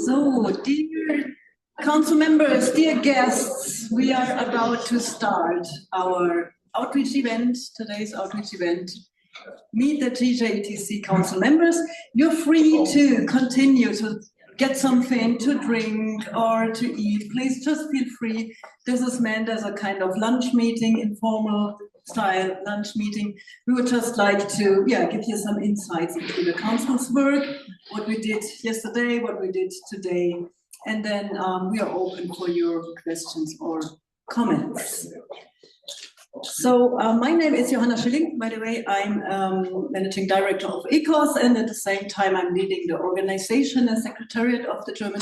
So, dear council members, dear guests, we are about to start our outreach event, today's outreach event. Meet the GJETC council members. You're free to continue to get something to drink or to eat. Please just feel free. This is meant as a kind of lunch meeting, informal style lunch meeting. We would just like to give you some insights into the council's work, what we did yesterday, what we did today, and then we are open for your questions or comments. So my name is Johanna Schilling. By the way, I'm managing director of ECOS, and at the same time I'm leading the organization and secretariat of the German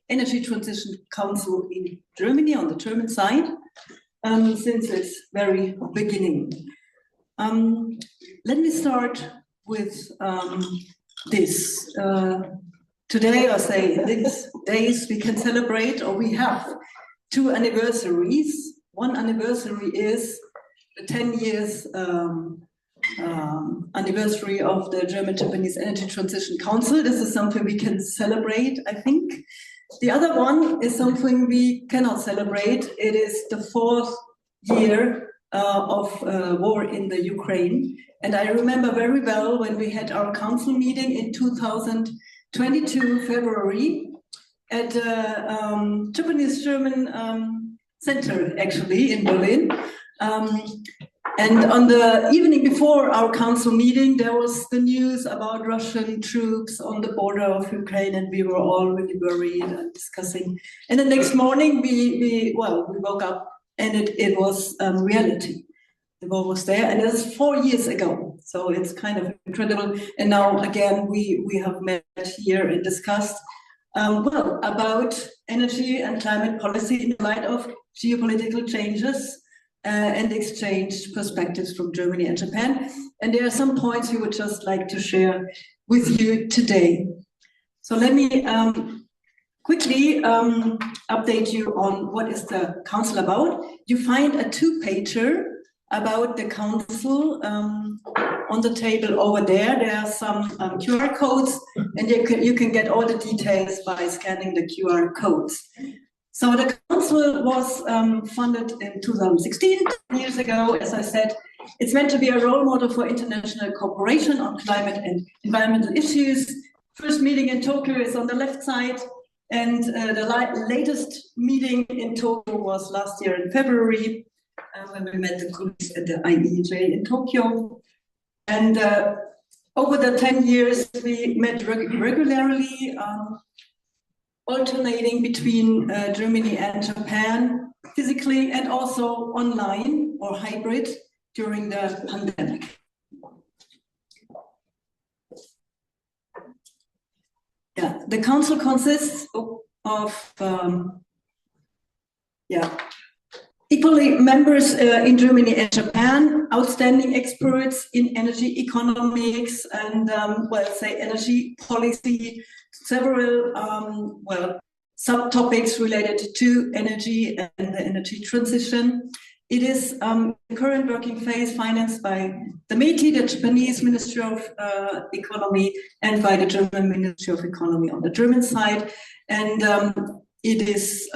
Energy Transition Council in Germany on the German side since its very beginning. Let me start with this. Today, or say these days, we can celebrate, or we have two anniversaries. One anniversary is the 10 years anniversary of the German-Japanese Energy Transition Council. This is something we can celebrate, I think. The other one is something we cannot celebrate. It is the 4th year of war in the Ukraine. And I remember very well when we had our council meeting in 2022 February at Japanese-German Center, actually, in Berlin. And on the evening before our council meeting, there was the news about Russian troops on the border of Ukraine, and we were all really worried and discussing. And the next morning, we woke up, and it was reality. The war was there, and it was 4 years ago. So it's kind of incredible. And now, again, we have met here and discussed about energy and climate policy in light of geopolitical changes and exchange perspectives from Germany and Japan. And there are some points we would just like to share with you today. So let me quickly update you on what is the council about. You find a two-pager about the council on the table over there. There are some QR codes, and you can get all the details by scanning the QR codes. So the council was funded in 2016, 10 years ago, as I said. It's meant to be a role model for international cooperation on climate and environmental issues. First meeting in Tokyo is on the left side, and the latest meeting in Tokyo was last year in February, when we met the colleagues at the IEJ in Tokyo. And over the 10 years, we met regularly, alternating between Germany and Japan, physically and also online or hybrid during the pandemic. Yeah, the council consists of equally members in Germany and Japan, outstanding experts in energy economics and, energy policy, several, subtopics related to energy and the energy transition. It is the current working phase financed by the METI, the Japanese Ministry of Economy, and by the German Ministry of Economy on the German side. And it is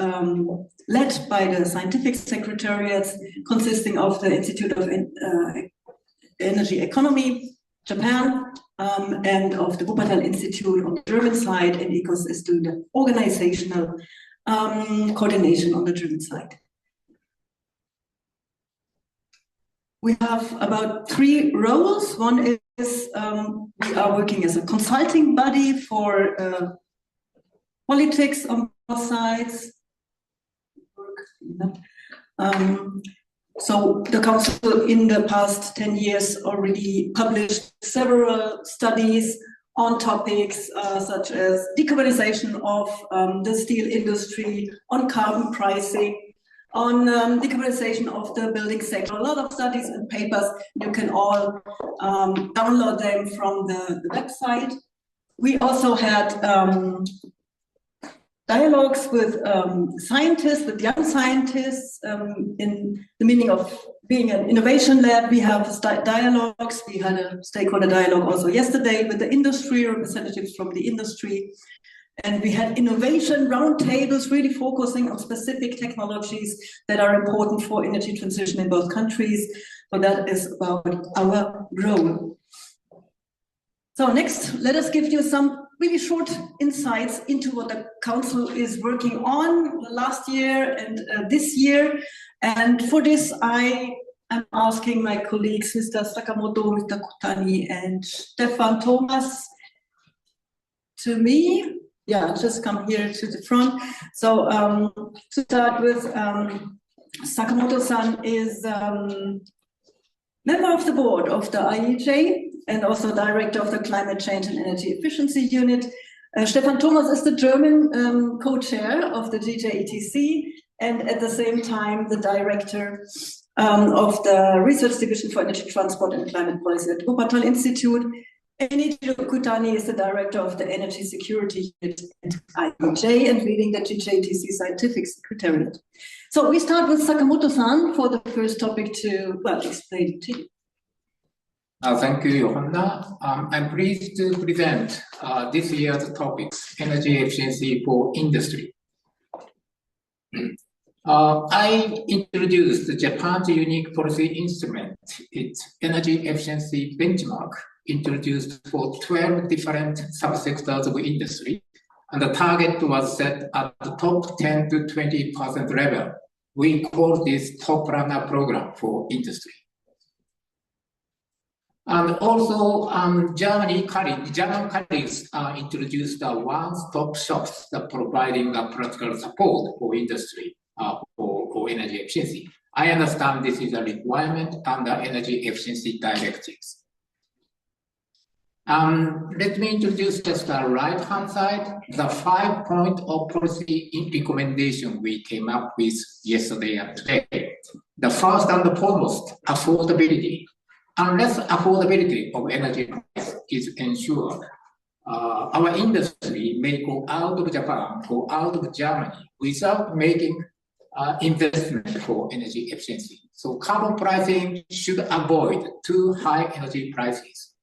led by the scientific secretariats consisting of the Institute of Energy Economy, Japan, and of the Wuppertal Institute on the German side, and ECOS is doing the organizational coordination on the German side. We have about 3 roles. One is we are working as a consulting body for politics on both sides. So the council in the past 10 years already published several studies on topics such as decarbonization of the steel industry, on carbon pricing, on decarbonization of the building sector. A lot of studies and papers. You can all download them from the website. We also had dialogues with scientists, with young scientists, in the meaning of being an innovation lab. We have dialogues. We had a stakeholder dialogue also yesterday with the industry, representatives from the industry. And we had innovation roundtables really focusing on specific technologies that are important for energy transition in both countries. So that is about our role. So next, let us give you some really short insights into what the Council is working on last year and this year. And for this, I am asking my colleagues, Mr. Sakamoto, Mr. Kutani, and Stefan Thomas to me. Yeah, just come here to the front. So to start with, Sakamoto-san is member of the board of the IEJ and also director of the Climate Change and Energy Efficiency Unit. Stefan Thomas is the German co-chair of the GJETC and at the same time the director of the Research Division for Energy Transport and Climate Policy at Wuppertal Institute. And Ichiro Kutani is the director of the Energy Security Unit at IEJ and leading the GJETC Scientific Secretariat. So we start with Sakamoto-san for the first topic to, well, explain it to you. Thank you, Johanna. I'm pleased to present this year's topics, energy efficiency for industry. I introduced Japan's unique policy instrument, its energy efficiency benchmark, introduced for 12 different subsectors of industry, and the target was set at the top 10 to 20% level. We call this top runner program for industry. And also, German colleagues introduced one-stop shops that providing practical support for industry for energy efficiency. I understand this is a requirement under energy efficiency directives. Let me introduce just the right-hand side, the 5-point of policy recommendation we came up with yesterday and today. The first and the foremost, affordability. Unless affordability of energy price is ensured, our industry may go out of Japan, go out of Germany without making investment for energy efficiency. So carbon pricing should avoid too high energy prices.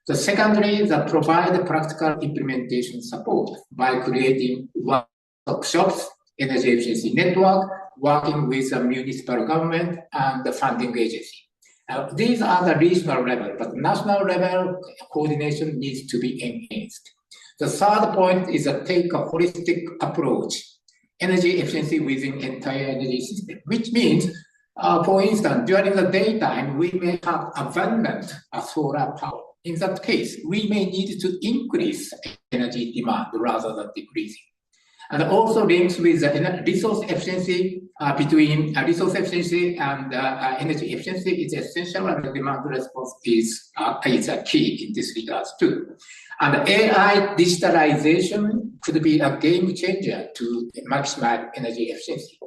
So secondly, that provide practical implementation support by creating one-stop shops, energy efficiency network, working with the municipal government and the funding agency. These are the regional level, but national level coordination needs to be enhanced. The third point is to take a holistic approach, energy efficiency within entire energy system, which means, for instance, during the daytime, we may have abundant solar power. In that case, we may need to increase energy demand rather than decreasing. And also links with resource efficiency between resource efficiency and energy efficiency is essential, and the demand response is a key in this regard too. And AI digitalization could be a game changer to maximize energy efficiency.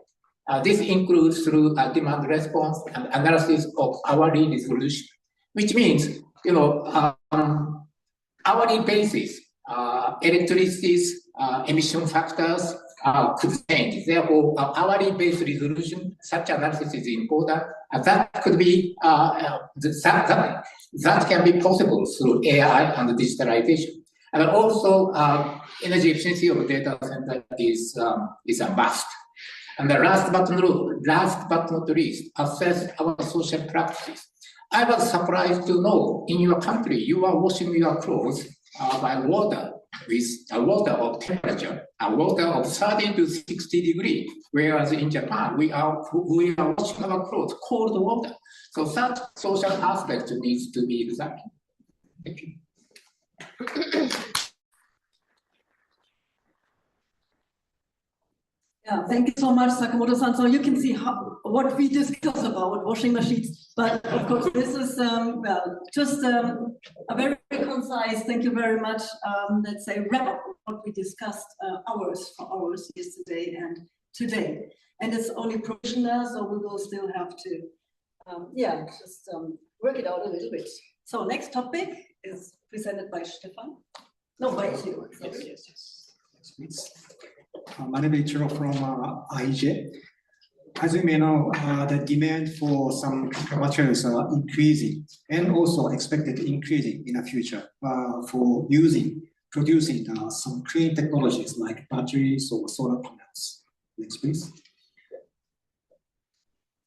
This includes through demand response and analysis of hourly resolution, which means, you know, hourly basis, electricity's emission factors could change. Therefore, hourly based resolution, such analysis is important. And that could be, that can be possible through AI and digitalization. And also, energy efficiency of data center is a must. And the last but not least, assess our social practices. I was surprised to know in your country, you are washing your clothes by water with a water of temperature, a water of 30 to 60 degrees, whereas in Japan, we are washing our clothes cold water. So that social aspect needs to be examined. Thank you. Yeah, thank you so much, Sakamoto-san. So you can see what we discuss about washing machines. But of course, this is, well, just a very concise, thank you very much, let's say, wrap up what we discussed hours yesterday and today. And it's only provisional, so we will still have to, yeah, just work it out a little bit. So next topic is presented by Stefan. No, by you. Yes, please. My name is Ichiro from IEJ. As you may know, the demand for some materials are increasing and also expected to increasing in the future for using producing some clean technologies like batteries or solar panels. Next, please.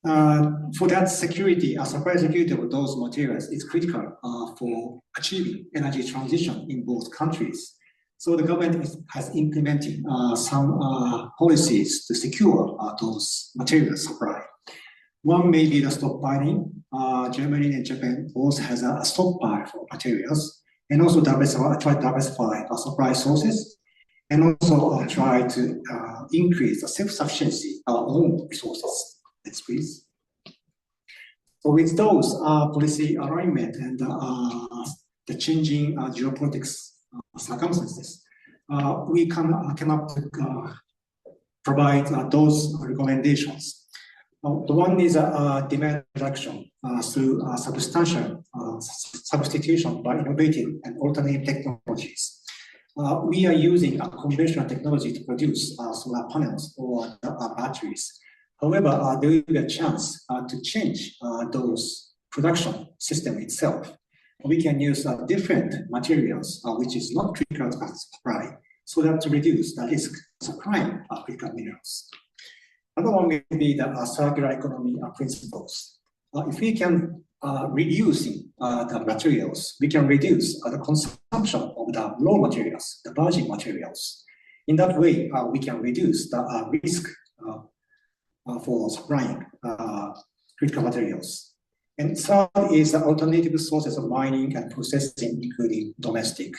For that security, supply security of those materials is critical for achieving energy transition in both countries. So the government has implemented some policies to secure those material supply. One may be the stockpiling. Germany and Japan both has a stockpile for materials, and also try to diversify supply sources, and also try to increase the self-sufficiency of our own resources. Next, please. So with those policy alignment and the changing geopolitics circumstances, we cannot provide those recommendations. The one is demand reduction through substantial substitution by innovative and alternative technologies. We are using a conventional technology to produce solar panels or batteries. However, there will be a chance to change those production system itself. We can use different materials, which is not critical to supply, so that to reduce the risk of supplying critical minerals. Another one will be the circular economy principles. If we can reduce the materials, we can reduce the consumption of the raw materials, the virgin materials. In that way, we can reduce the risk for supplying critical materials. And third is alternative sources of mining and processing, including domestic.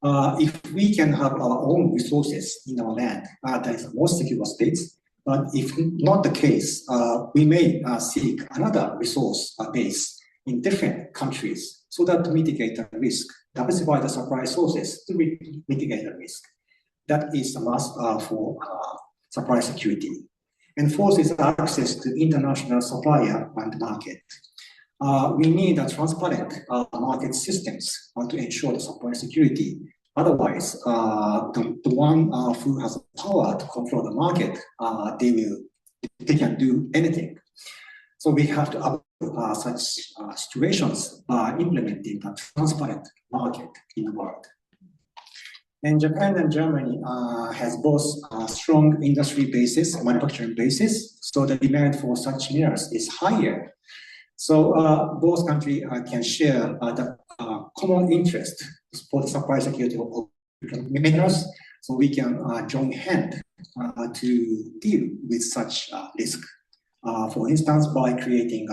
If we can have our own resources in our land, that is the most secure states. But if not the case, we may seek another resource base in different countries so that to mitigate the risk, diversify the supply sources to mitigate the risk. That is a must for supply security. And fourth is access to international supplier and market. We need a transparent market systems to ensure the supply security. Otherwise, the one who has the power to control the market, they can do anything. So we have to avoid such situations by implementing a transparent market in the world. And Japan and Germany has both strong industry bases, manufacturing bases, so the demand for such minerals is higher. So both countries can share the common interest for the supply security of minerals, so we can join hand to deal with such risk. For instance, by creating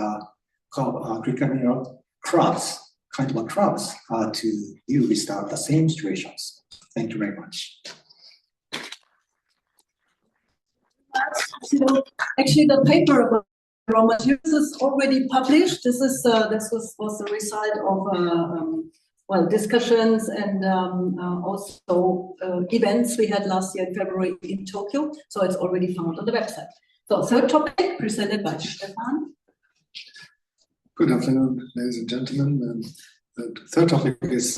critical mineral clubs, kind of clubs to deal with the same situations. Thank you very much. So actually, the paper about raw materials is already published. This was the result of discussions and also events we had last year in February in Tokyo. So it's already found on the website. So third topic presented by Stefan. Good afternoon, ladies and gentlemen. The third topic is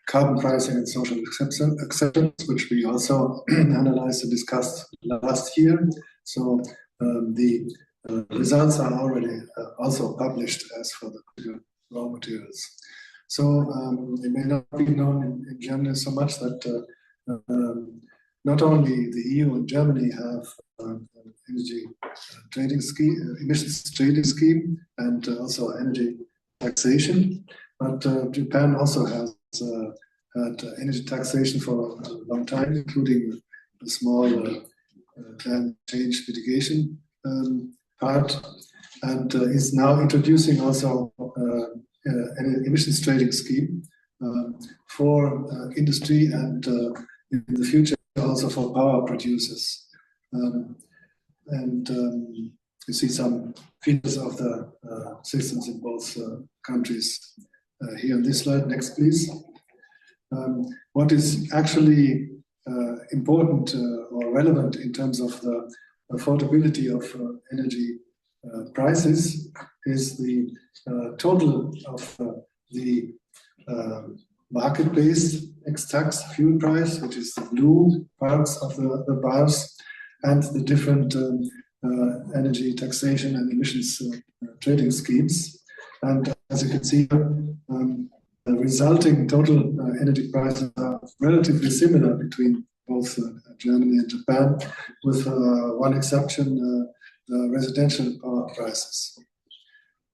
carbon pricing and social acceptance, which we also analyzed and discussed last year. So the results are already also published as for the raw materials. So it may not be known in Germany so much that not only the EU and Germany have an energy trading scheme, emissions trading scheme, and also energy taxation, but Japan also has had energy taxation for a long time, including a small climate change mitigation part, and is now introducing also an emissions trading scheme for industry and in the future also for power producers. You see some features of the systems in both countries here on this slide. Next, please. What is actually important or relevant in terms of the affordability of energy prices is the total of the market-based ex-tax fuel price, which is the blue parts of the bars, and the different energy taxation and emissions trading schemes. And as you can see, the resulting total energy prices are relatively similar between both Germany and Japan, with one exception, the residential power prices.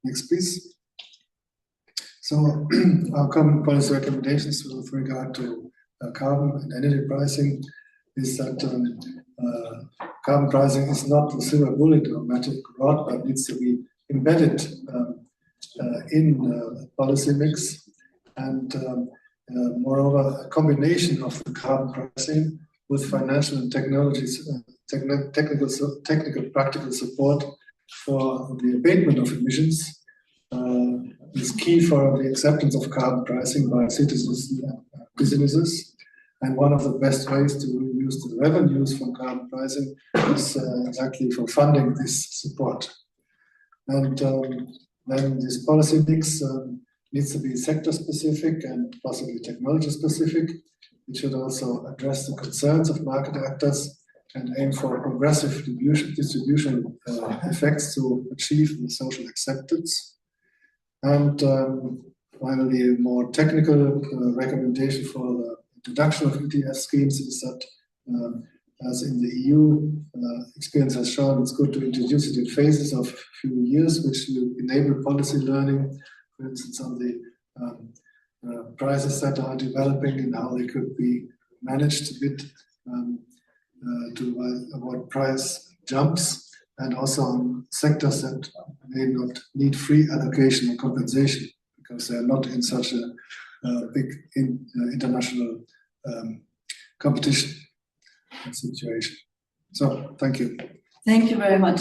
Next, please. So our common policy recommendations with regard to carbon and energy pricing is that carbon pricing is not a silver bullet or magic rod, but needs to be embedded in policy mix, and moreover, a combination of the carbon pricing with financial and technical practical support for the abatement of emissions is key for the acceptance of carbon pricing by citizens and businesses. And one of the best ways to use the revenues from carbon pricing is exactly for funding this support. And then this policy mix needs to be sector specific and possibly technology specific. It should also address the concerns of market actors and aim for progressive distribution effects to achieve the social acceptance. And finally, a more technical recommendation for the introduction of ETS schemes is that, as in the EU, experience has shown, it's good to introduce it in phases of a few years, which will enable policy learning, for instance, on the prices that are developing and how they could be managed a bit to avoid price jumps, and also on sectors that may not need free allocation or compensation because they are not in such a big international competition situation. So, thank you. Thank you very much.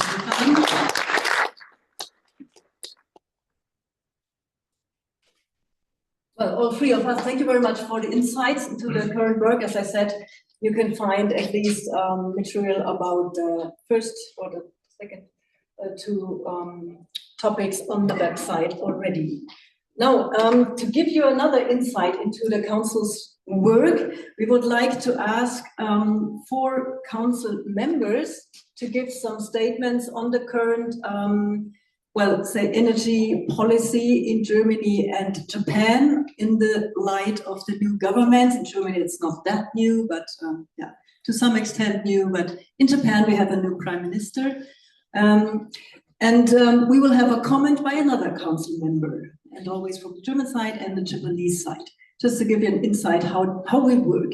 Well, all three of us, thank you very much for the insights into the current work. As I said, you can find at least material about the first or the second two topics on the website already. Now, to give you another insight into the Council's work, we would like to ask 4 Council members to give some statements on the current, well, say, energy policy in Germany and Japan in the light of the new government. In Germany, it's not that new, but yeah, to some extent new. But in Japan, we have a new prime minister. We will have a comment by another Council member, and always from the German side and the Japanese side, just to give you an insight how we work.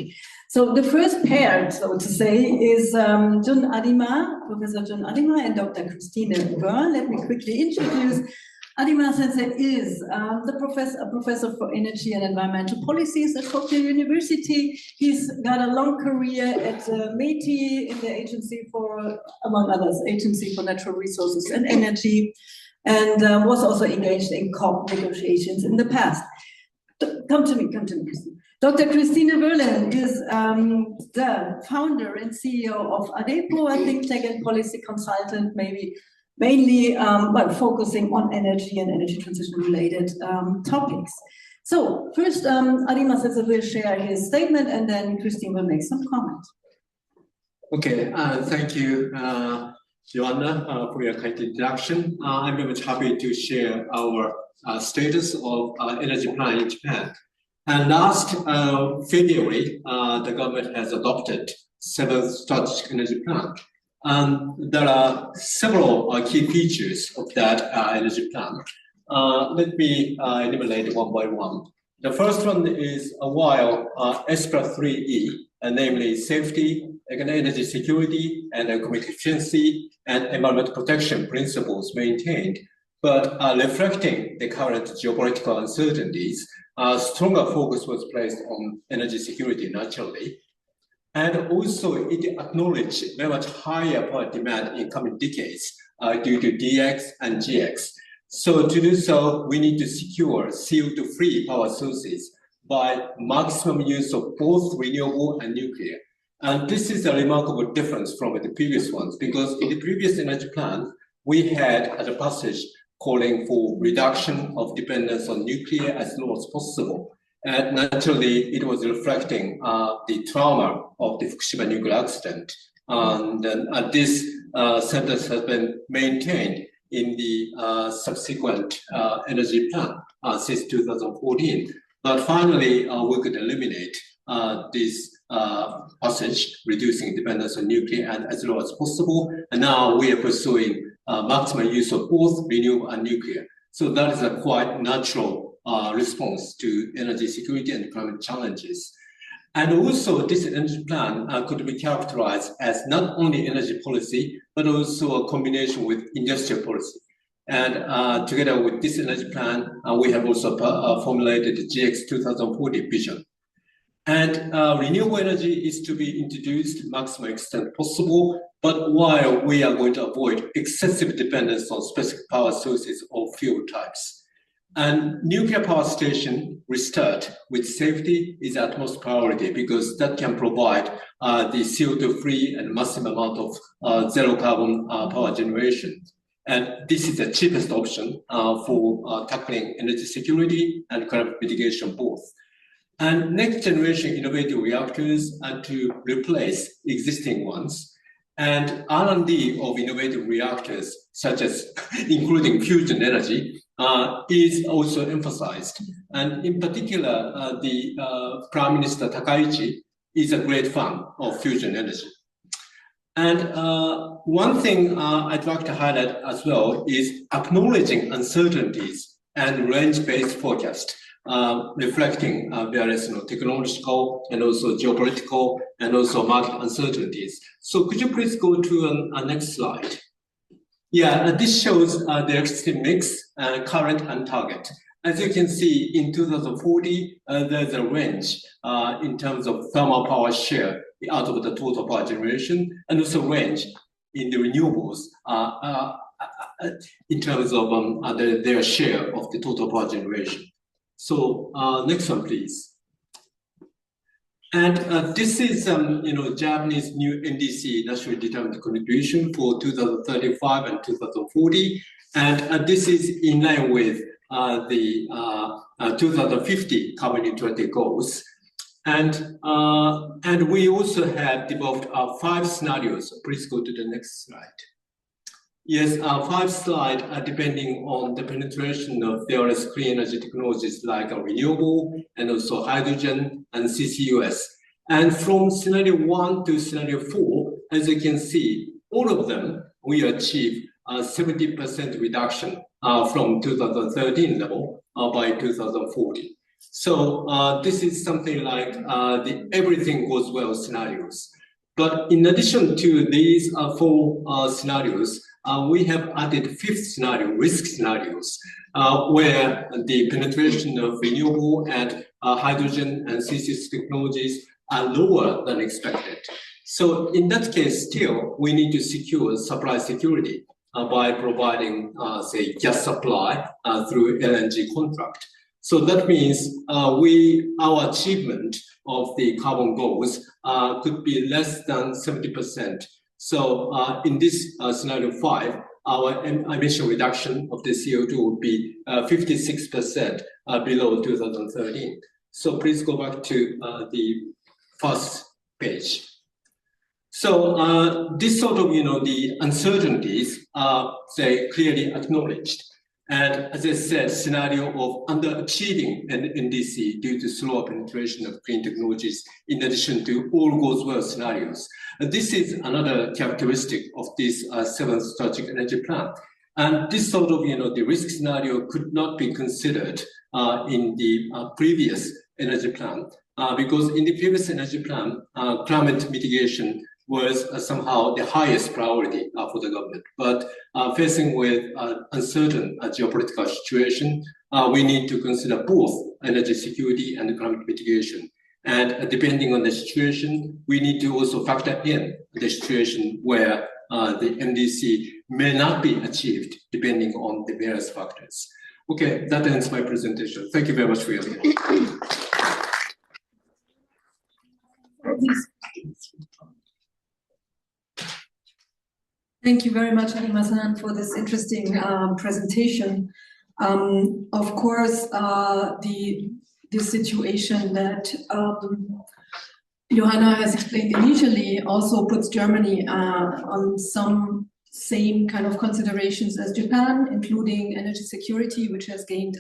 So the first pair, so to say, is Professor Jun Adima and Dr. Christine Wörl. Let me quickly introduce. Adima Sensei is a professor for energy and environmental policies at Tokyo University. He's got a long career at METI in the Agency for, among others, Agency for Natural Resources and Energy, and was also engaged in COP negotiations in the past. Come to me, Christine. Dr. Christine Wörl is the founder and CEO of ADEPO, a think tank and policy consultant, mainly focusing on energy and energy transition related topics. So first, Adima Sensei will share his statement, and then Christine will make some comments. Okay, thank you, Joanna, for your kind introduction. I'm very much happy to share our status of energy plan in Japan. And last February, the government has adopted several strategic energy plan. There are several key features of that energy plan. Let me enumerate one by one. The first one is while S+3E, namely safety, energy security, and economic efficiency and environmental protection principles maintained, but reflecting the current geopolitical uncertainties, a stronger focus was placed on energy security naturally. And also it acknowledged very much higher power demand in coming decades due to DX and GX. So to do so, we need to secure CO2-free power sources by maximum use of both renewable and nuclear. And this is a remarkable difference from the previous ones, because in the previous energy plan, we had a passage calling for reduction of dependence on nuclear as low as possible. And naturally, it was reflecting the trauma of the Fukushima nuclear accident. And this sentence has been maintained in the subsequent energy plan since 2014. But finally, we could eliminate this passage, reducing dependence on nuclear and as low as possible. And now we are pursuing maximum use of both renewable and nuclear. So that is a quite natural response to energy security and climate challenges. And also, this energy plan could be characterized as not only energy policy, but also a combination with industrial policy. And together with this energy plan, we have also formulated the GX 2040 vision. And renewable energy is to be introduced to maximum extent possible, but while we are going to avoid excessive dependence on specific power sources or fuel types. And nuclear power station restart with safety is utmost priority because that can provide the CO2-free and massive amount of zero carbon power generation. And this is the cheapest option for tackling energy security and climate mitigation both. And next generation innovative reactors are to replace existing ones. And R&D of innovative reactors, such as including fusion energy, is also emphasized. And in particular, the Prime Minister Takaichi is a great fan of fusion energy. And one thing I'd like to highlight as well is acknowledging uncertainties and range-based forecast, reflecting various technological and also geopolitical and also market uncertainties. So could you please go to a next slide? Yeah, this shows the electricity mix, current and target. As you can see, in 2040, there's a range in terms of thermal power share out of the total power generation, and also range in the renewables in terms of their share of the total power generation. So next one, please. And this is, Japanese new NDC, nationally determined contribution for 2035 and 2040. And this is in line with the 2050 carbon neutrality goals. And we also have developed 5 scenarios. Please go to the next slide. Yes, 5 slides depending on the penetration of various clean energy technologies like renewable and also hydrogen and CCUS. And from scenario 1 to scenario 4, as you can see, all of them, we achieve 70% reduction from 2013 level by 2040. So this is something like the everything goes well scenarios. But in addition to these 4 scenarios, we have added 5th scenario, risk scenarios, where the penetration of renewable and hydrogen and CCS technologies are lower than expected. So in that case, still, we need to secure supply security by providing, say, gas supply through LNG contract. So that means our achievement of the carbon goals could be less than 70%. So in this scenario 5, our emission reduction of the CO2 would be 56% below 2013. So please go back to the first page. So this sort of, the uncertainties are, say, clearly acknowledged. And as I said, scenario of underachieving an NDC due to slower penetration of clean technologies, in addition to all goes well scenarios. This is another characteristic of this 7th strategic energy plan. And this sort of, the risk scenario could not be considered in the previous energy plan, because in the previous energy plan, climate mitigation was somehow the highest priority for the government. But facing with uncertain geopolitical situation, we need to consider both energy security and climate mitigation. And depending on the situation, we need to also factor in the situation where the NDC may not be achieved depending on the various factors. Okay, that ends my presentation. Thank you very much for your attention. Thank you very much, Arima-san, for this interesting presentation. Of course, the situation that Johanna has explained initially also puts Germany on some same kind of considerations as Japan, including energy security, which has gained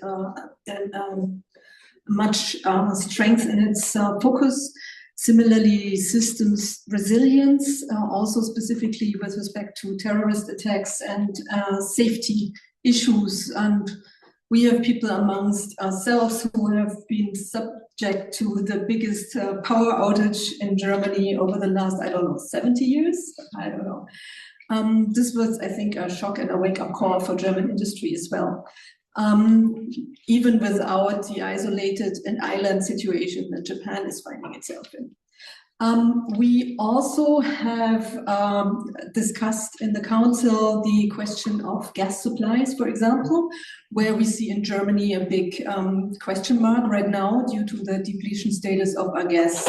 much strength in its focus. Similarly, systems resilience, also specifically with respect to terrorist attacks and safety issues. And we have people amongst ourselves who have been subject to the biggest power outage in Germany over the last, 70 years? I don't know. This was, I think, a shock and a wake-up call for German industry as well. Even without the isolated and island situation that Japan is finding itself in. We also have discussed in the council the question of gas supplies, for example, where we see in Germany a big question mark right now due to the depletion status of our gas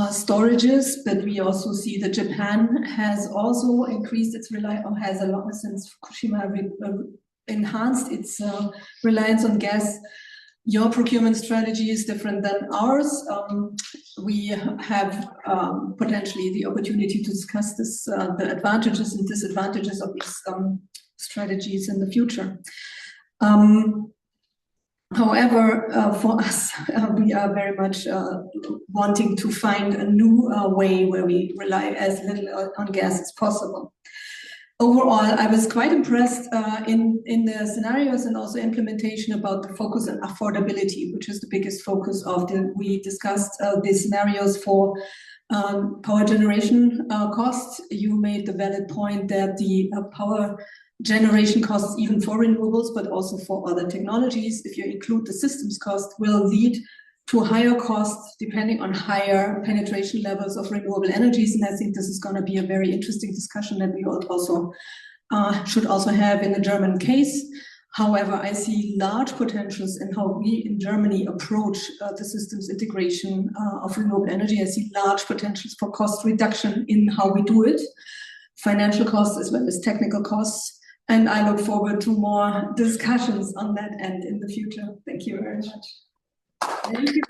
storages. But we also see that Japan has also increased its reliance, or has a lot since Fukushima enhanced its reliance on gas. Your procurement strategy is different than ours. We have potentially the opportunity to discuss this, the advantages and disadvantages of these strategies in the future. However, for us, we are very much wanting to find a new way where we rely as little on gas as possible. Overall, I was quite impressed in the scenarios and also implementation about the focus on affordability, which is the biggest focus of we discussed the scenarios for power generation costs. You made the valid point that the power generation costs, even for renewables, but also for other technologies, if you include the systems cost, will lead to higher costs depending on higher penetration levels of renewable energies. And I think this is going to be a very interesting discussion that we also should also have in the German case. However, I see large potentials in how we in Germany approach the systems integration of renewable energy. I see large potentials for cost reduction in how we do it, financial costs as well as technical costs. And I look forward to more discussions on that end in the future. Thank you very much. Thank you.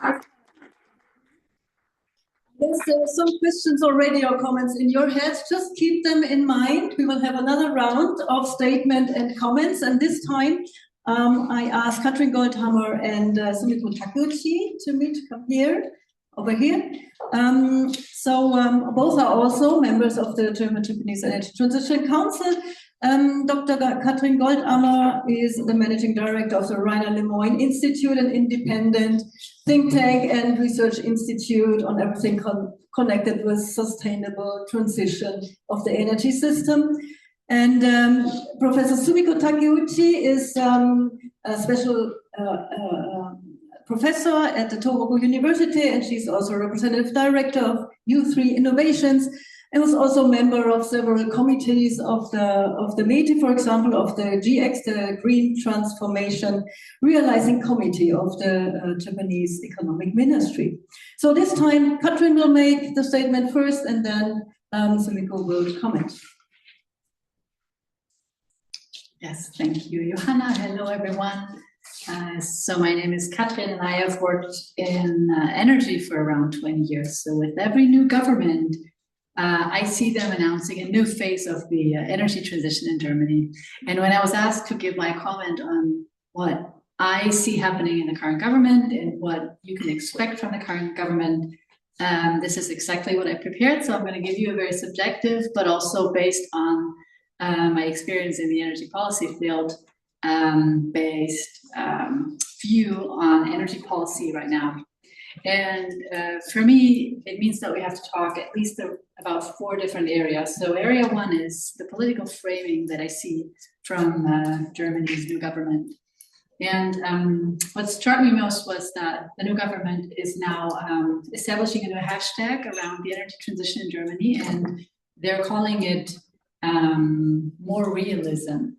Yes, there are some questions already or comments in your head. Just keep them in mind. We will have another round of statement and comments. And this time, I asked Katrin Goldhammer and Sumiko Takeuchi to meet, come here, over here. Both are also members of the German-Japanese Energy Transition Council. Dr. Katrin Goldhammer is the managing director of the Rainer Lemoyne Institute, an independent think tank and research institute on everything connected with sustainable transition of the energy system. And Professor Sumiko Takeuchi is a special professor at the Tohoku University, and she's also a representative director of U3 Innovations, and was also a member of several committees of the METI, for example, of the GX, the Green Transformation Realizing Committee of the Japanese Economic Ministry. So this time, Katrin will make the statement first, and then Sumiko will comment. Yes, thank you, Johanna. Hello, everyone. So my name is Katrin, and I have worked in energy for around 20 years. So with every new government, I see them announcing a new phase of the energy transition in Germany. And when I was asked to give my comment on what I see happening in the current government and what you can expect from the current government, this is exactly what I prepared. So I'm going to give you a very subjective, but also based on my experience in the energy policy field, based view on energy policy right now. And for me, it means that we have to talk at least about 4 different areas. So area 1 is the political framing that I see from Germany's new government. And what struck me most was that the new government is now establishing a new hashtag around the energy transition in Germany, and they're calling it more realism.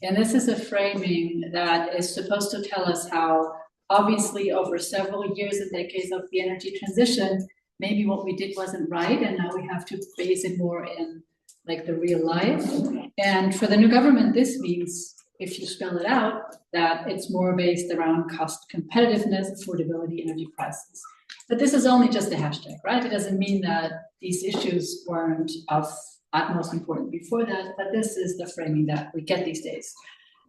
And this is a framing that is supposed to tell us how, obviously, over several years and decades of the energy transition, maybe what we did wasn't right, and now we have to base it more in like the real life. And for the new government, this means, if you spell it out, that it's more based around cost competitiveness, affordability, energy prices. But this is only just a hashtag, right? It doesn't mean that these issues weren't of utmost importance before that, but this is the framing that we get these days.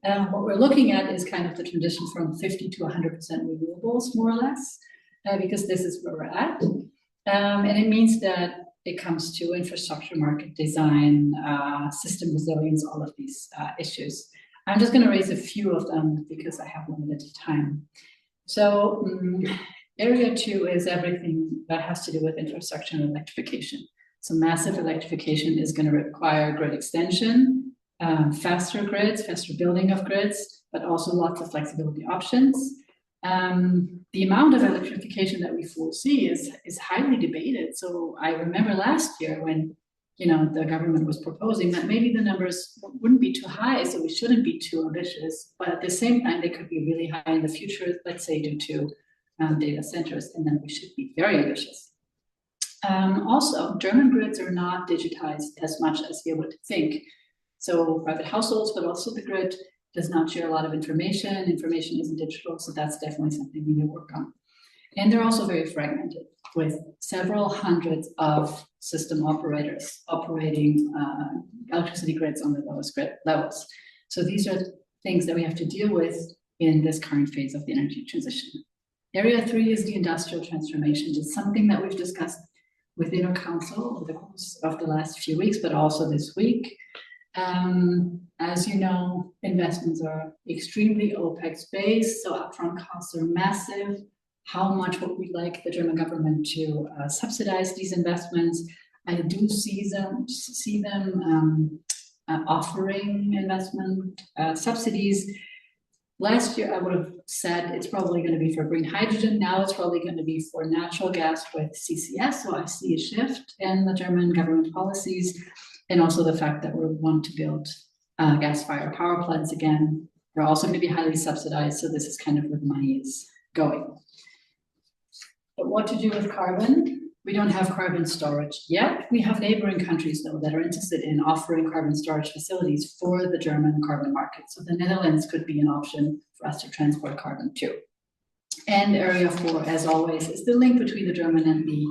What we're looking at is kind of the transition from 50 to 100% renewables, more or less, because this is where we're at. And it means that it comes to infrastructure market design, system resilience, all of these issues. I'm just going to raise a few of them because I have limited time. So area 2 is everything that has to do with infrastructure and electrification. So massive electrification is going to require grid extension, faster grids, faster building of grids, but also lots of flexibility options. The amount of electrification that we foresee is highly debated. So I remember last year when the government was proposing that maybe the numbers wouldn't be too high, so we shouldn't be too ambitious. But at the same time, they could be really high in the future, let's say due to data centers, and then we should be very ambitious. Also, German grids are not digitized as much as you would think. So private households, but also the grid does not share a lot of information. Information isn't digital, so that's definitely something we need to work on. And they're also very fragmented, with several hundreds of system operators operating electricity grids on the lowest grid levels. So these are things that we have to deal with in this current phase of the energy transition. Area 3 is the industrial transformation. It's something that we've discussed within our council over the course of the last few weeks, but also this week. As you know, investments are extremely OPEX-based, so upfront costs are massive. How much would we like the German government to subsidize these investments? I do see them offering investment subsidies. Last year, I would have said it's probably going to be for green hydrogen. Now it's probably going to be for natural gas with CCS. So I see a shift in the German government policies, and also the fact that we want to build gas-fired power plants again. They're also going to be highly subsidized. So this is kind of where the money is going. But what to do with carbon? We don't have carbon storage yet. We have neighboring countries, though, that are interested in offering carbon storage facilities for the German carbon market. So the Netherlands could be an option for us to transport carbon too. And area 4, as always, is the link between the German and the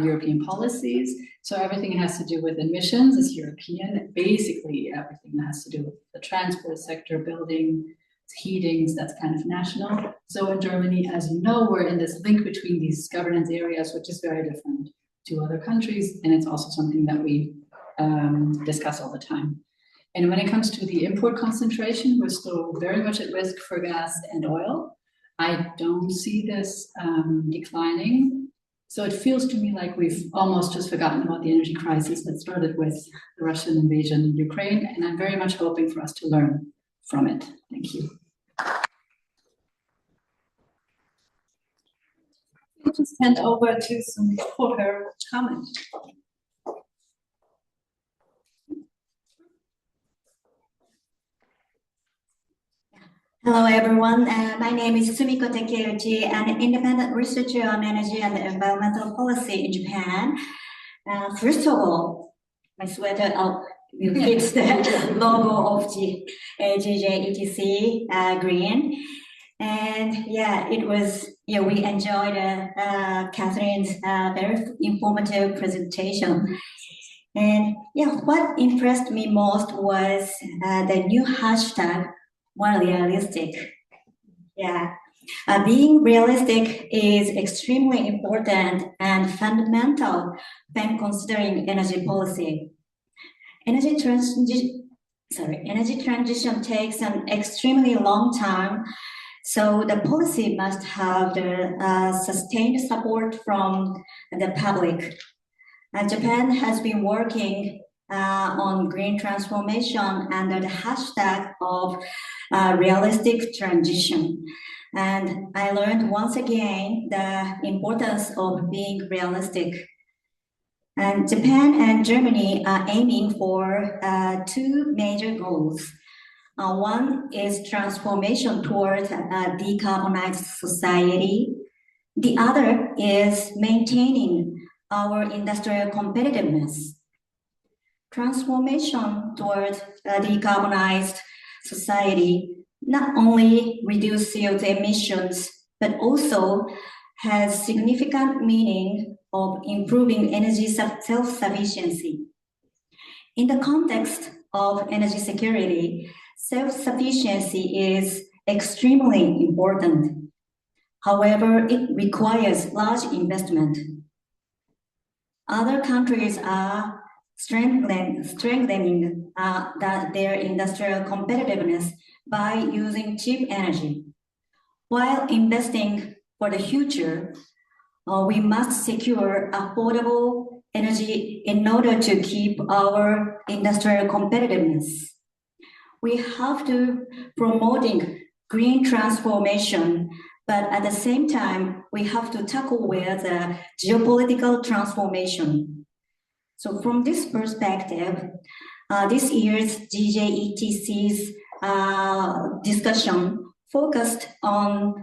European policies. So everything that has to do with emissions is European. Basically, everything that has to do with the transport sector, building, heatings, that's kind of national. So in Germany, as you know, we're in this link between these governance areas, which is very different to other countries. And it's also something that we discuss all the time. And when it comes to the import concentration, we're still very much at risk for gas and oil. I don't see this declining. So it feels to me like we've almost just forgotten about the energy crisis that started with the Russian invasion in Ukraine. And I'm very much hoping for us to learn from it. Thank you. I'll just hand over to some for comment. Hello, everyone. My name is Sumiko Takeuchi, an independent researcher on energy and environmental policy in Japan. First of all, my sweater fits the logo of GJETC green. And yeah, it was, we enjoyed Catherine's very informative presentation. And yeah, what impressed me most was the new hashtag, more realistic. Yeah, being realistic is extremely important and fundamental when considering energy policy. Energy transition takes an extremely long time, so the policy must have the sustained support from the public. Japan has been working on green transformation under the hashtag of realistic transition. And I learned once again the importance of being realistic. And Japan and Germany are aiming for two major goals. One is transformation towards a decarbonized society. The other is maintaining our industrial competitiveness. Transformation towards a decarbonized society not only reduce CO2 emissions, but also has significant meaning of improving energy self-sufficiency. In the context of energy security, self-sufficiency is extremely important. However, it requires large investment. Other countries are strengthening their industrial competitiveness by using cheap energy. While investing for the future, we must secure affordable energy in order to keep our industrial competitiveness. We have to promoting green transformation, but at the same time, we have to tackle with the geopolitical transformation. So from this perspective, this year's GJETC's discussion focused on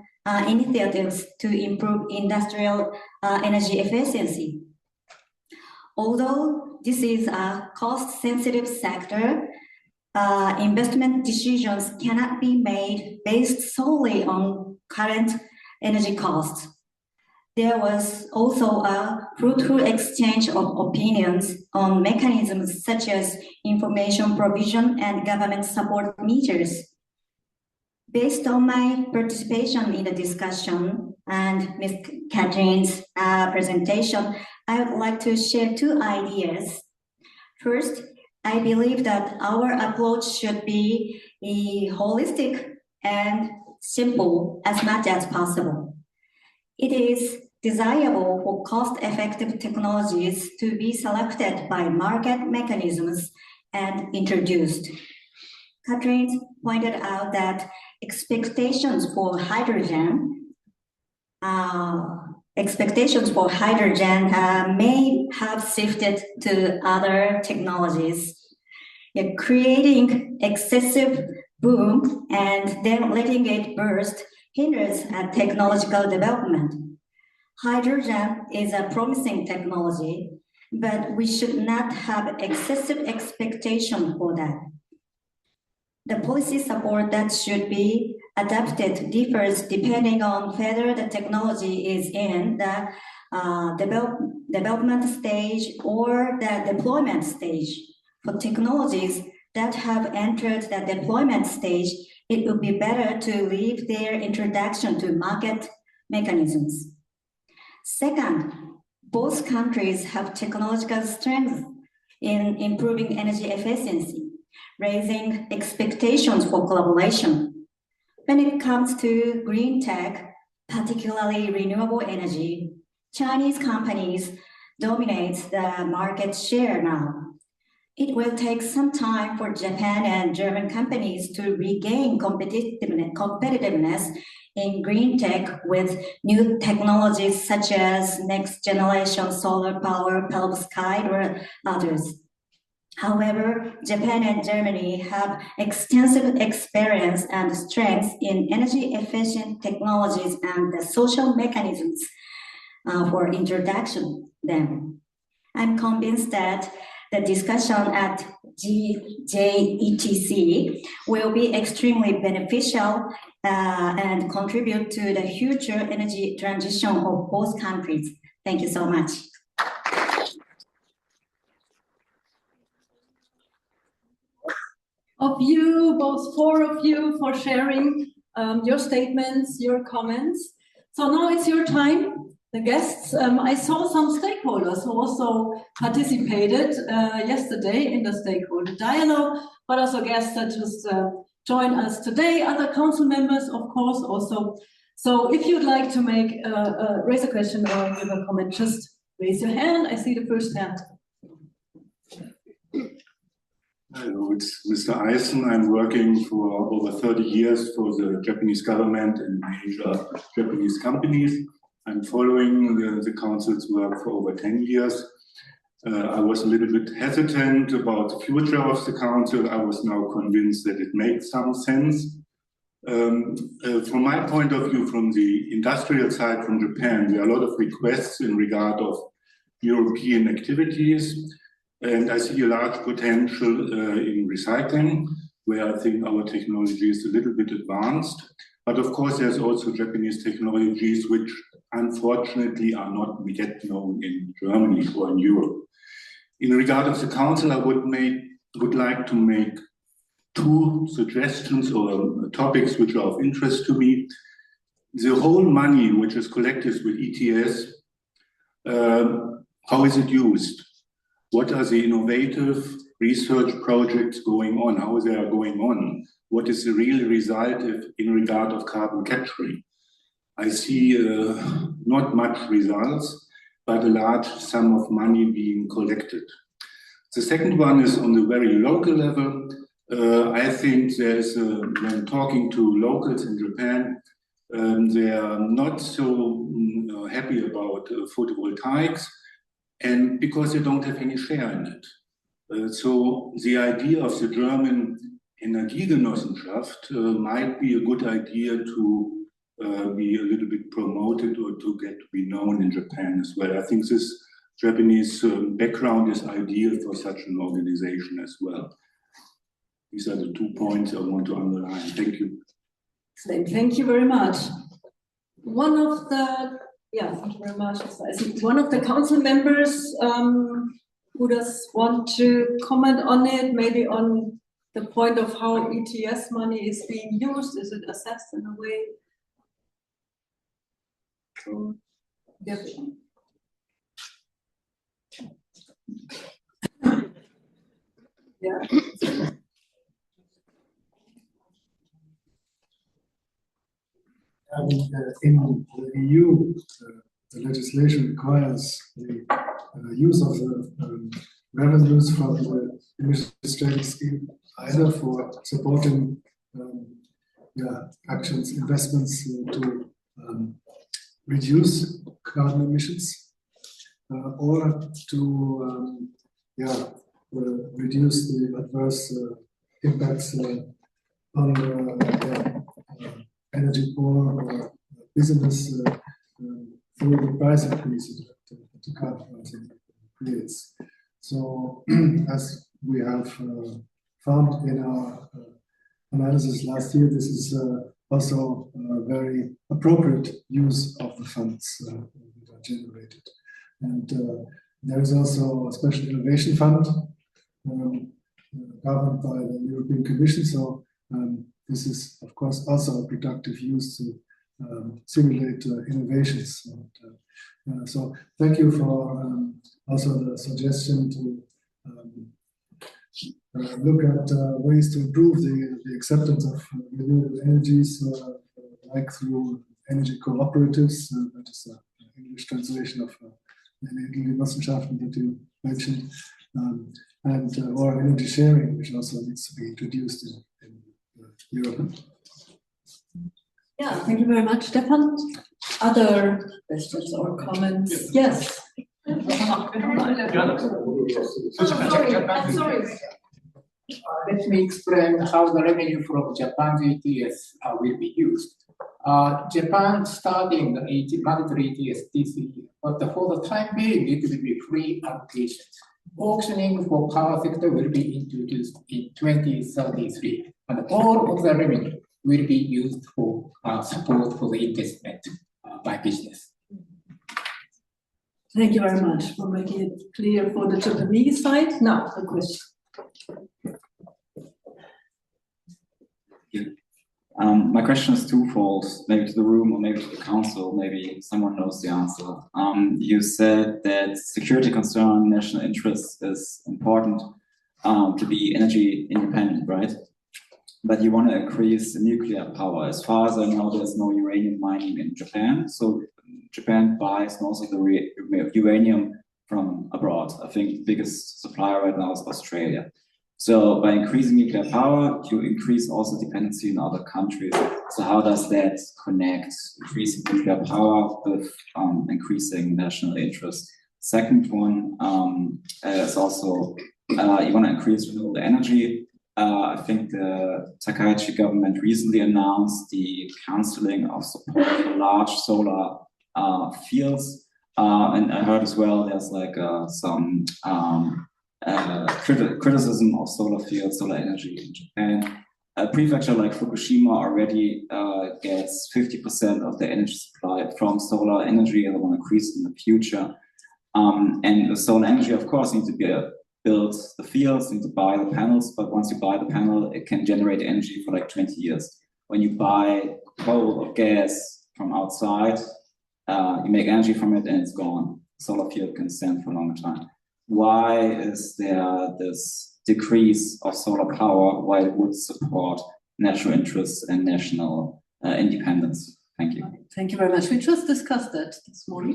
initiatives to improve industrial energy efficiency. Although this is a cost-sensitive sector, investment decisions cannot be made based solely on current energy costs. There was also a fruitful exchange of opinions on mechanisms such as information provision and government support measures. Based on my participation in the discussion and Ms. Catherine's presentation, I would like to share two ideas. First, I believe that our approach should be holistic and simple as much as possible. It is desirable for cost-effective technologies to be selected by market mechanisms and introduced. Catherine pointed out that expectations for hydrogen may have shifted to other technologies, creating excessive boom and then letting it burst hinders technological development. Hydrogen is a promising technology, but we should not have excessive expectation for that. The policy support that should be adapted differs depending on whether the technology is in the development stage or the deployment stage. For technologies that have entered the deployment stage, it would be better to leave their introduction to market mechanisms. Second, both countries have technological strength in improving energy efficiency, raising expectations for collaboration. When it comes to green tech, particularly renewable energy, Chinese companies dominate the market share now. It will take some time for Japan and German companies to regain competitiveness in green tech with new technologies such as next generation solar power, perovskite, or others. However, Japan and Germany have extensive experience and strength in energy efficient technologies and the social mechanisms for introduction them. I'm convinced that the discussion at GJETC will be extremely beneficial and contribute to the future energy transition of both countries. Thank you so much. Of you, both four of you, for sharing your statements, your comments. So now it's your time. The guests, I saw some stakeholders who also participated yesterday in the stakeholder dialogue, but also guests that just joined us today, other council members, of course, also. So if you'd like to raise a question or give a comment, just raise your hand. I see the first hand. Hello, it's Mr. Eisen. I'm working for over 30 years for the Japanese government and major Japanese companies. I'm following the council's work for over 10 years. I was a little bit hesitant about the future of the council. I was now convinced that it makes some sense. From my point of view, from the industrial side from Japan, there are a lot of requests in regard of European activities. And I see a large potential in recycling, where I think our technology is a little bit advanced. But of course, there's also Japanese technologies which unfortunately are not yet known in Germany or in Europe. In regard of the council, I would like to make two suggestions or topics which are of interest to me. The whole money which is collected with ETS, how is it used? What are the innovative research projects going on? How they are going on? What is the real result in regard of carbon capturing? I see not much results, but a large sum of money being collected. The second one is on the very local level. I think there's, when talking to locals in Japan, they are not so happy about photovoltaics, and because they don't have any share in it. So the idea of the German Energiegenossenschaft might be a good idea to be a little bit promoted or to get to be known in Japan as well. I think this Japanese background is ideal for such an organization as well. These are the 2 points I want to underline. Thank you. Excellent. Thank you very much. One of the, yeah, thank you very much. I think one of the council members who does want to comment on it, maybe on the point of how ETS money is being used. Is it assessed in a way? So, yeah. Yeah. In the EU, the legislation requires the use of the revenues from the emissions trading scheme either for supporting actions, investments to reduce carbon emissions or to reduce the adverse impacts on energy poor or business through the price increases that the carbon pricing creates. So, as we have found in our analysis last year, this is also a very appropriate use of the funds that are generated. And there is also a special innovation fund governed by the European Commission. So this is, of course, also a productive use to simulate innovations. And, so thank you for also the suggestion to look at ways to improve the acceptance of renewable energies, like through energy cooperatives. That is the English translation of Energiegenossenschaften that you mentioned, and or energy sharing, which also needs to be introduced in Europe. Yeah, thank you very much, Stefan. Other questions or comments? Yes. Sorry. Let me explain how the revenue from Japan's ETS will be used. Japan starting the mandatory ETS this year, but for the time being, it will be free allocations. Auctioning for power sector will be introduced in 2033, and all of the revenue will be used for support for the investment by business. Thank you very much for making it clear for the Japanese side. Now, the question. My question is twofold, maybe to the room or maybe to the council, maybe someone knows the answer. You said that security concern, national interest is important to be energy independent, right? But you want to increase nuclear power. As far as I know, there's no uranium mining in Japan. So Japan buys most of the uranium from abroad. I think the biggest supplier right now is Australia. So by increasing nuclear power, you increase also dependency in other countries. So how does that connect increasing nuclear power with increasing national interest? Second one is also you want to increase renewable energy. I think the Takaichi government recently announced the cancelling of support for large solar fields. And I heard as well there's like some criticism of solar fields, solar energy in Japan. A prefecture like Fukushima already gets 50% of the energy supply from solar energy, and they want to increase in the future. And the solar energy, of course, needs to be build the fields and to buy the panels, but once you buy the panel, it can generate energy for like 20 years. When you buy coal or gas from outside, you make energy from it and it's gone. Solar field can stand for a longer time. Why is there this decrease of solar power while it would support national interests and national independence? Thank you. Thank you very much. We just discussed that this morning.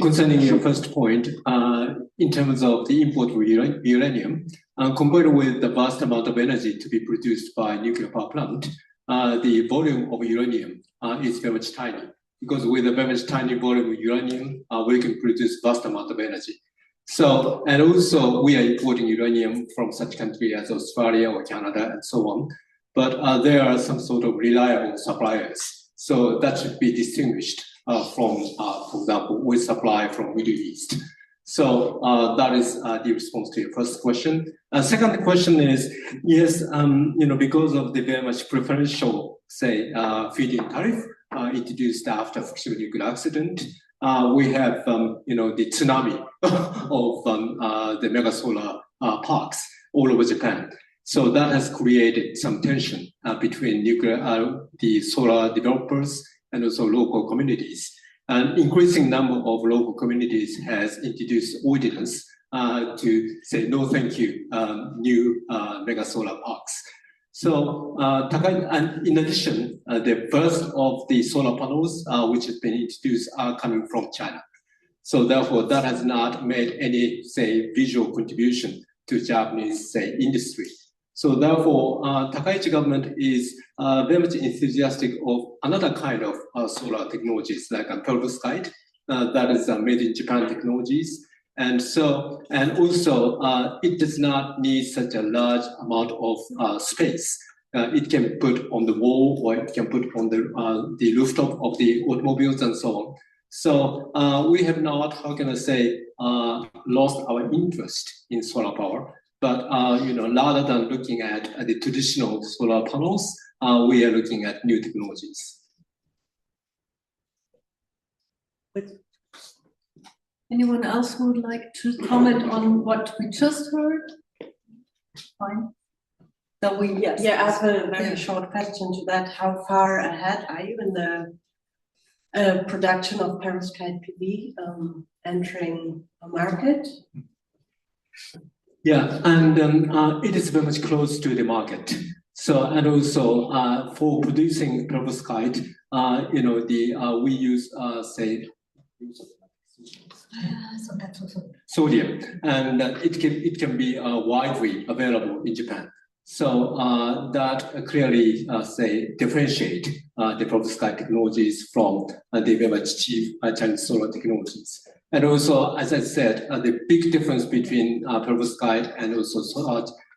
Concerning your first point, in terms of the import of uranium, compared with the vast amount of energy to be produced by nuclear power plant, the volume of uranium is very much tiny. Because with a very much tiny volume of uranium, we can produce vast amount of energy. So, and also we are importing uranium from such countries as Australia or Canada and so on. But there are some sort of reliable suppliers. So that should be distinguished from, for example, oil supply from Middle East. So that is the response to your first question. Second question is, yes, because of the very much preferential, say, feed-in tariff introduced after Fukushima nuclear accident, we have, the tsunami of the mega solar parks all over Japan. So that has created some tension between the solar developers and also local communities. An increasing number of local communities has introduced ordinance to say no thank you, new mega solar parks. So, and in addition, the first of the solar panels which have been introduced are coming from China. So therefore, that has not made any, say, visual contribution to Japanese, say, industry. So therefore, Takaichi government is very much enthusiastic of another kind of solar technologies like perovskite, that is made in Japan technologies. And so, and also, it does not need such a large amount of space. It can put on the wall or it can put on the rooftop of the automobiles and so on. So we have not, how can I say, lost our interest in solar power. But rather than looking at the traditional solar panels, we are looking at new technologies. Anyone else who would like to comment on what we just heard? Fine. So yes. Yeah, I have a very short question to that. How far ahead are you in the production of perovskite PV entering a market? Yeah, and it is very much close to the market. So, and also for producing perovskite, we use, say, sodium, and it can be widely available in Japan. So that clearly, say, differentiate the perovskite technologies from the very much cheap Chinese solar technologies. And also, as I said, the big difference between perovskite and also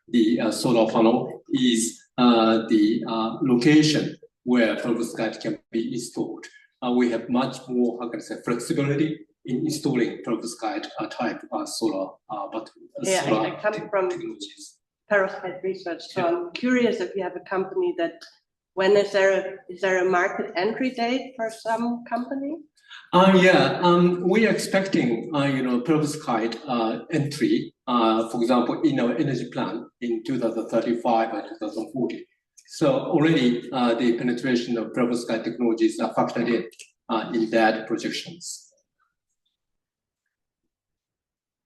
the solar panel is the location where perovskite can be installed. We have much more, how can I say, flexibility in installing perovskite type solar I come from technologies. Perovskite research, so I'm curious if you have a company that, when is there a market entry date for some company? We are expecting, perovskite entry, for example, in our energy plan in 2035 or 2040. So already the penetration of perovskite technologies are factored in that projections.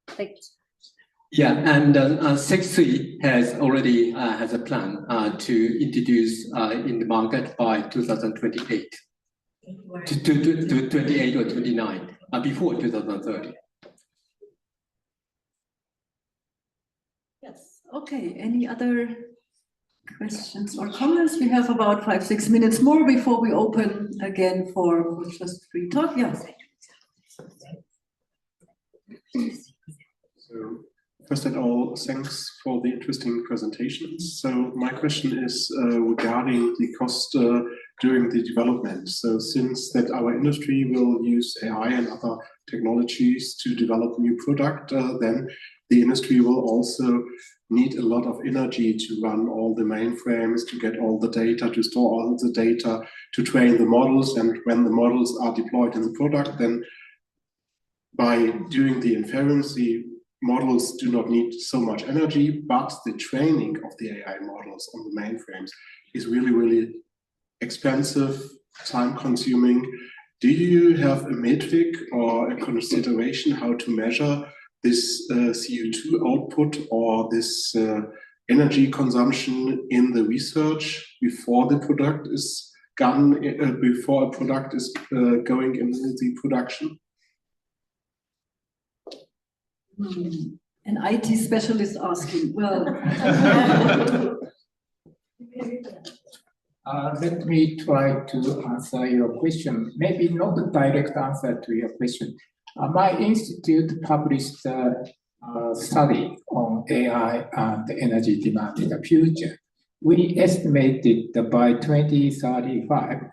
Thank you. Yeah, and SEC3 has already has a plan to introduce in the market by 2028. To 28 or 29, before 2030. Yes, okay. Any other questions or comments? We have about 5-6 minutes more before we open again for just free talk. Yes. So, first of all, thanks for the interesting presentations. So my question is regarding the cost during the development. So since that our industry will use AI and other technologies to develop new product, then the industry will also need a lot of energy to run all the mainframes, to get all the data, to store all the data, to train the models. And when the models are deployed in the product, then by doing the inference, the models do not need so much energy, but the training of the AI models on the mainframes is really, really expensive, time-consuming. Do you have a metric or a consideration how to measure this CO2 output or this energy consumption in the research before the product is gone, before a product is going into the production? An IT specialist asking, well. Let me try to answer your question. Maybe not the direct answer to your question. My institute published a study on AI and energy demand in the future. We estimated that by 2035,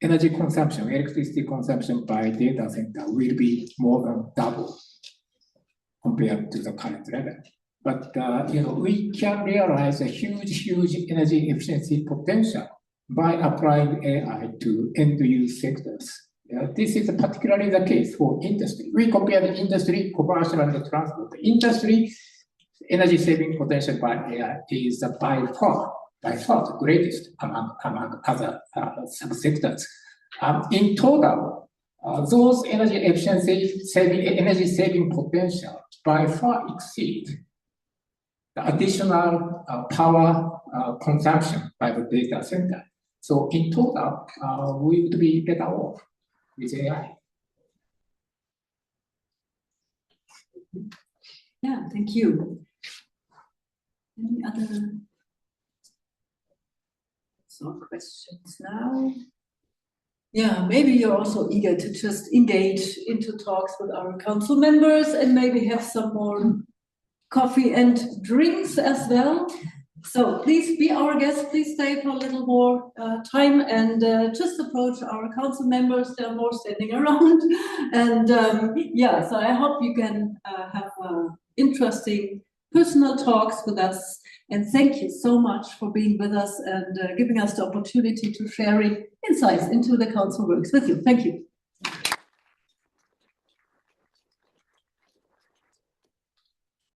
energy consumption, electricity consumption by data center will be more than double compared to the current level. But we can realize a huge energy efficiency potential by applying AI to end-use sectors. This is particularly the case for industry. We compare the industry, commercial, and the transport. The industry energy saving potential by AI is by far the greatest among other subsectors. In total, those energy saving potential by far exceed the additional power consumption by the data center. So in total, we would be better off with AI. Yeah, thank you. Any other questions now? Yeah, maybe you're also eager to just engage into talks with our council members and maybe have some more coffee and drinks as well. So please be our guest, please stay for a little more time and just approach our council members. There are more standing around. And yeah, so I hope you can have interesting personal talks with us. And thank you so much for being with us and giving us the opportunity to sharing insights into the council works with you. Thank you.